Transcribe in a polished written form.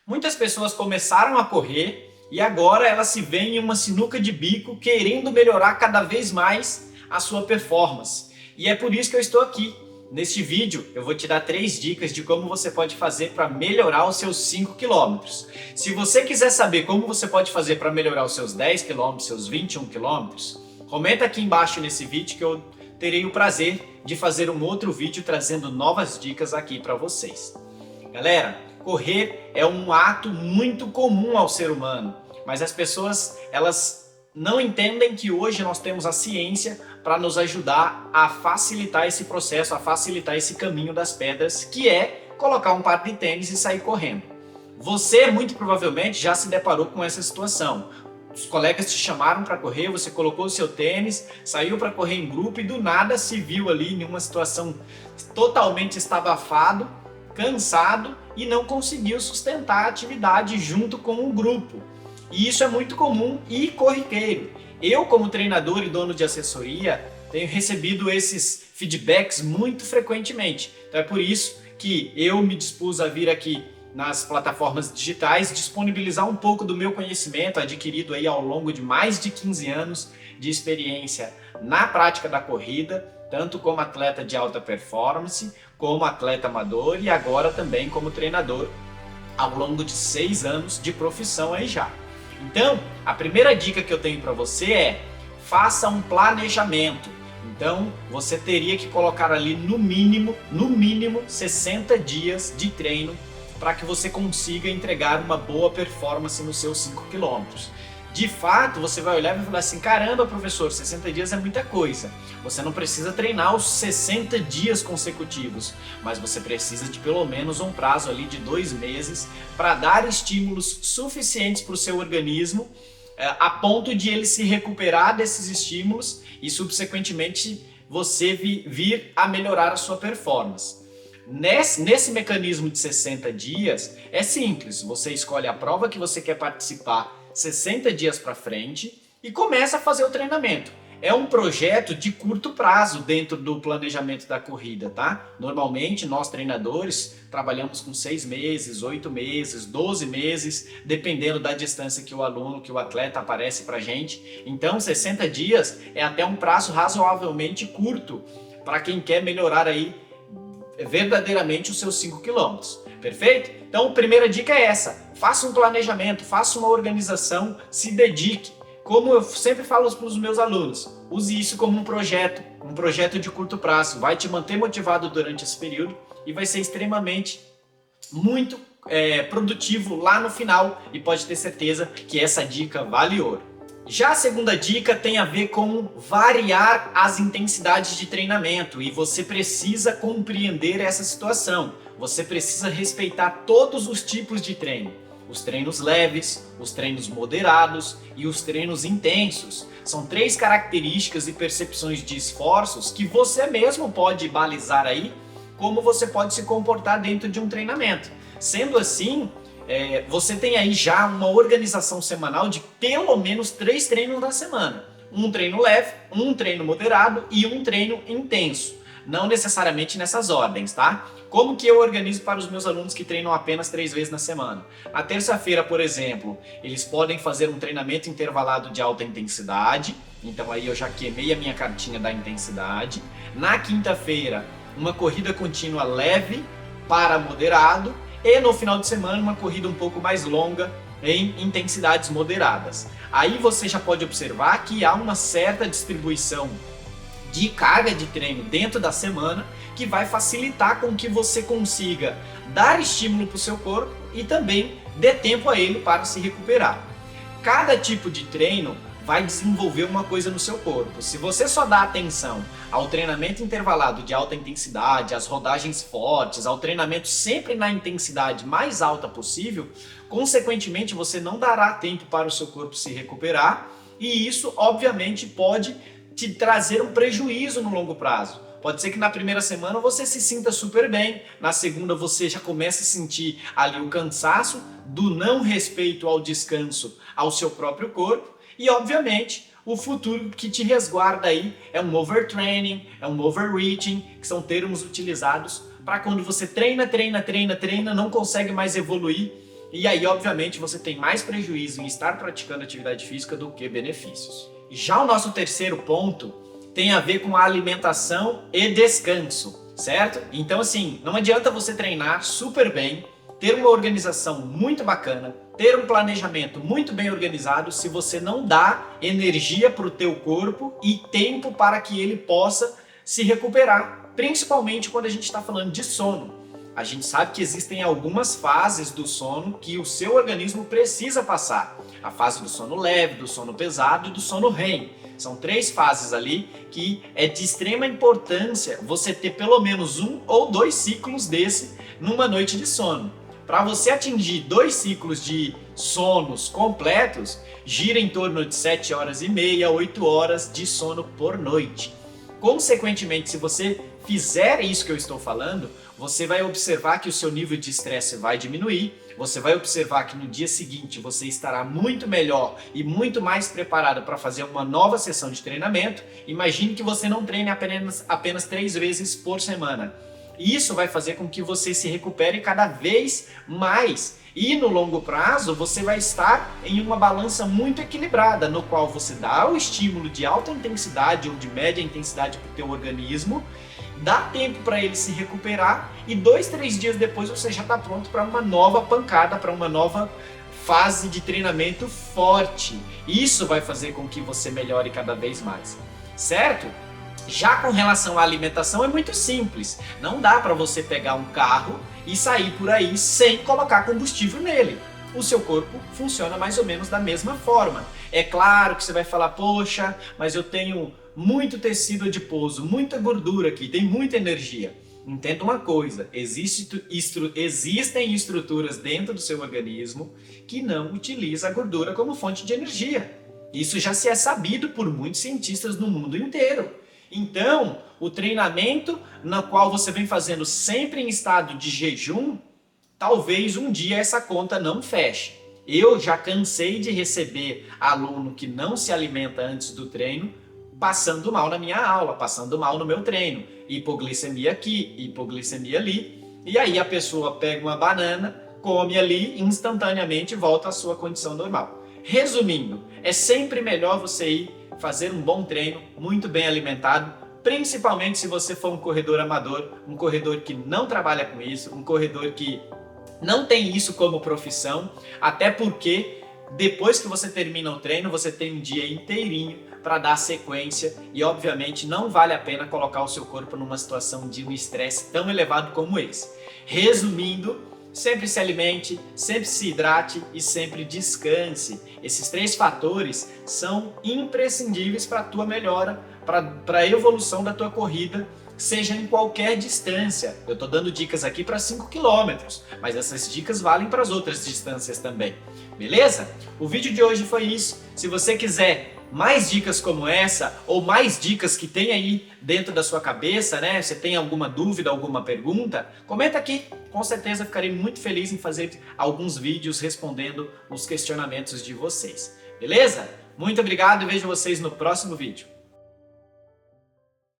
Muitas pessoas começaram a correr e agora elas se veem em uma sinuca de bico querendo melhorar cada vez mais a sua performance. E é por isso que eu estou aqui. Neste vídeo eu vou te dar 3 dicas de como você pode fazer para melhorar os seus 5 quilômetros. Se você quiser saber como você pode fazer para melhorar os seus 10 quilômetros, seus 21 quilômetros, comenta aqui embaixo nesse vídeo que eu terei o prazer de fazer um outro vídeo trazendo novas dicas aqui para vocês. Galera, correr é um ato muito comum ao ser humano, mas as pessoas elas não entendem que hoje nós temos a ciência para nos ajudar a facilitar esse processo, a facilitar esse caminho das pedras, que é colocar um par de tênis e sair correndo. Você muito provavelmente já se deparou com essa situação. Os colegas te chamaram para correr, você colocou o seu tênis, saiu para correr em grupo e do nada se viu ali em uma situação totalmente estabafado, cansado e não conseguiu sustentar a atividade junto com o grupo. E isso é muito comum e corriqueiro. Eu, como treinador e dono de assessoria, tenho recebido esses feedbacks muito frequentemente. Então é por isso que eu me dispus a vir aqui nas plataformas digitais, disponibilizar um pouco do meu conhecimento adquirido aí ao longo de mais de 15 anos de experiência na prática da corrida, tanto como atleta de alta performance, como atleta amador e agora também como treinador ao longo de 6 anos de profissão aí já. Então, a primeira dica que eu tenho para você é: faça um planejamento. Então, você teria que colocar ali no mínimo 60 dias de treino para que você consiga entregar uma boa performance nos seus 5 quilômetros. De fato, você vai olhar e vai falar assim: caramba, professor, 60 dias é muita coisa. Você não precisa treinar os 60 dias consecutivos, mas você precisa de pelo menos um prazo ali de 2 meses para dar estímulos suficientes para o seu organismo, a ponto de ele se recuperar desses estímulos e subsequentemente você vir a melhorar a sua performance. Nesse mecanismo de 60 dias, é simples, você escolhe a prova que você quer participar 60 dias para frente e começa a fazer o treinamento. É um projeto de curto prazo dentro do planejamento da corrida, tá? Normalmente nós treinadores trabalhamos com 6 meses, 8 meses, 12 meses, dependendo da distância que o aluno, que o atleta aparece pra gente. Então 60 dias é até um prazo razoavelmente curto para quem quer melhorar aí verdadeiramente os seus 5 quilômetros. Perfeito? Então a primeira dica é essa: faça um planejamento, faça uma organização, se dedique. Como eu sempre falo para os meus alunos, use isso como um projeto de curto prazo, vai te manter motivado durante esse período e vai ser extremamente muito produtivo lá no final, e pode ter certeza que essa dica vale ouro. Já a segunda dica tem a ver com variar as intensidades de treinamento, e você precisa compreender essa situação. Você precisa respeitar todos os tipos de treino. Os treinos leves, os treinos moderados e os treinos intensos. São 3 características e percepções de esforços que você mesmo pode balizar aí como você pode se comportar dentro de um treinamento. Sendo assim, você tem aí já uma organização semanal de pelo menos 3 treinos na semana. Um treino leve, um treino moderado e um treino intenso. Não necessariamente nessas ordens, tá? Como que eu organizo para os meus alunos que treinam apenas 3 vezes na semana? Na terça-feira, por exemplo, eles podem fazer um treinamento intervalado de alta intensidade. Então aí eu já queimei a minha cartinha da intensidade. Na quinta-feira, uma corrida contínua leve para moderado. E no final de semana, uma corrida um pouco mais longa em intensidades moderadas. Aí você já pode observar que há uma certa distribuição de carga de treino dentro da semana que vai facilitar com que você consiga dar estímulo para o seu corpo e também dê tempo a ele para se recuperar. Cada tipo de treino vai desenvolver uma coisa no seu corpo. Se você só dá atenção ao treinamento intervalado de alta intensidade, às rodagens fortes, ao treinamento sempre na intensidade mais alta possível, consequentemente você não dará tempo para o seu corpo se recuperar, e isso obviamente pode te trazer um prejuízo no longo prazo. Pode ser que na primeira semana você se sinta super bem, na segunda você já começa a sentir ali o cansaço do não respeito ao descanso ao seu próprio corpo, e obviamente o futuro que te resguarda aí é um overtraining, é um overreaching, que são termos utilizados para quando você treina, não consegue mais evoluir e aí obviamente você tem mais prejuízo em estar praticando atividade física do que benefícios. Já o nosso terceiro ponto tem a ver com a alimentação e descanso, certo? Então assim, não adianta você treinar super bem, ter uma organização muito bacana, ter um planejamento muito bem organizado se você não dá energia para o teu corpo e tempo para que ele possa se recuperar, principalmente quando a gente está falando de sono. A gente sabe que existem algumas fases do sono que o seu organismo precisa passar. A fase do sono leve, do sono pesado e do sono REM. São 3 fases ali que é de extrema importância você ter pelo menos 1 ou 2 ciclos desse numa noite de sono. Para você atingir 2 ciclos de sonos completos, gira em torno de 7 horas e meia, 8 horas de sono por noite. Consequentemente, se você fizer isso que eu estou falando, você vai observar que o seu nível de estresse vai diminuir, você vai observar que no dia seguinte você estará muito melhor e muito mais preparado para fazer uma nova sessão de treinamento. Imagine que você não treine apenas 3 vezes por semana. Isso vai fazer com que você se recupere cada vez mais. E no longo prazo você vai estar em uma balança muito equilibrada, no qual você dá o estímulo de alta intensidade ou de média intensidade para o teu organismo, dá tempo para ele se recuperar e 2, 3 dias depois você já está pronto para uma nova pancada, para uma nova fase de treinamento forte. Isso vai fazer com que você melhore cada vez mais, certo? Já com relação à alimentação é muito simples. Não dá para você pegar um carro e sair por aí sem colocar combustível nele. O seu corpo funciona mais ou menos da mesma forma. É claro que você vai falar, poxa, mas eu tenho muito tecido adiposo, muita gordura aqui, tem muita energia. Entenda uma coisa, existem estruturas dentro do seu organismo que não utilizam a gordura como fonte de energia. Isso já se é sabido por muitos cientistas no mundo inteiro. Então, o treinamento no qual você vem fazendo sempre em estado de jejum, talvez um dia essa conta não feche. Eu já cansei de receber aluno que não se alimenta antes do treino, passando mal na minha aula, passando mal no meu treino. Hipoglicemia aqui, hipoglicemia ali. E aí a pessoa pega uma banana, come ali e instantaneamente volta à sua condição normal. Resumindo, é sempre melhor você ir fazer um bom treino, muito bem alimentado, principalmente se você for um corredor amador, um corredor que não trabalha com isso, um corredor que não tem isso como profissão, até porque depois que você termina o treino, você tem um dia inteirinho para dar sequência e obviamente não vale a pena colocar o seu corpo numa situação de um estresse tão elevado como esse. Resumindo, sempre se alimente, sempre se hidrate e sempre descanse. Esses 3 fatores são imprescindíveis para a tua melhora, para a evolução da tua corrida, seja em qualquer distância. Eu estou dando dicas aqui para 5 km, mas essas dicas valem para as outras distâncias também. Beleza? O vídeo de hoje foi isso. Se você quiser mais dicas como essa, ou mais dicas que tem aí dentro da sua cabeça, né? Você tem alguma dúvida, alguma pergunta? Comenta aqui, com certeza ficarei muito feliz em fazer alguns vídeos respondendo os questionamentos de vocês. Beleza? Muito obrigado e vejo vocês no próximo vídeo.